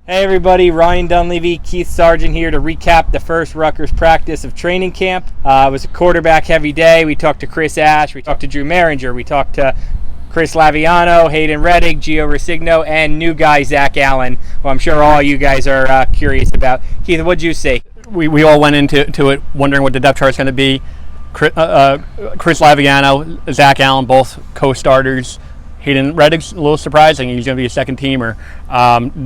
Hey everybody, Ryan Dunleavy, Keith Sargeant here to recap the first Rutgers practice of training camp. It was a quarterback heavy day. We talked to Chris Ash, we talked to Drew Maringer, we talked to Chris Laviano, Hayden Reddick, Gio Resigno, and new guy Zach Allen, who I'm sure all you guys are curious about. Keith, what'd you see? We all went into it wondering what the depth chart is going to be. Chris Laviano, Zach Allen, both co-starters. Hayden Reddick's a little surprising. He's going to be a second teamer.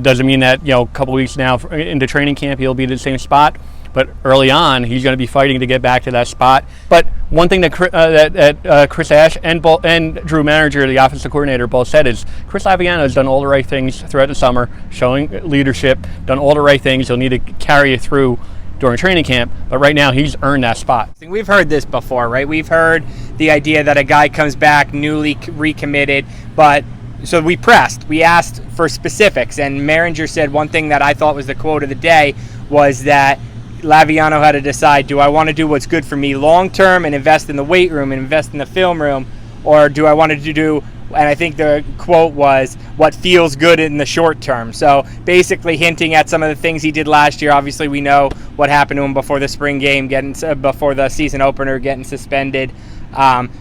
Doesn't mean that a couple weeks now into training camp he'll be in the same spot, but early on he's going to be fighting to get back to that spot. But one thing that Chris Ash and Drew Maringer, the offensive coordinator, both said is Chris Laviano has done all the right things throughout the summer, showing leadership, done all the right things. He'll need to carry it through during training camp, but right now he's earned that spot. We've heard this before, right? We've heard the idea that a guy comes back newly recommitted, but so we pressed. We asked for specifics, and Maringer said one thing that I thought was the quote of the day was that Laviano had to decide, do I want to do what's good for me long term and invest in the weight room and invest in the film room, or do I want to do, and I think the quote was, what feels good in the short term. So basically hinting at some of the things he did last year. Obviously we know what happened to him before the spring game, before the season opener, getting suspended.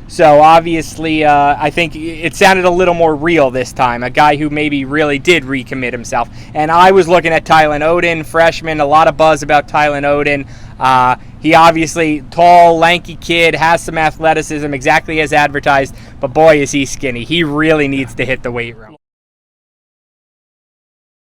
So obviously I think it sounded a little more real this time, a guy who maybe really did recommit himself. And I was looking at Tylen Oden, freshman, a lot of buzz about Tylen Oden. He obviously, tall, lanky kid, has some athleticism, exactly as advertised, but boy is he skinny. He really needs to hit the weight room.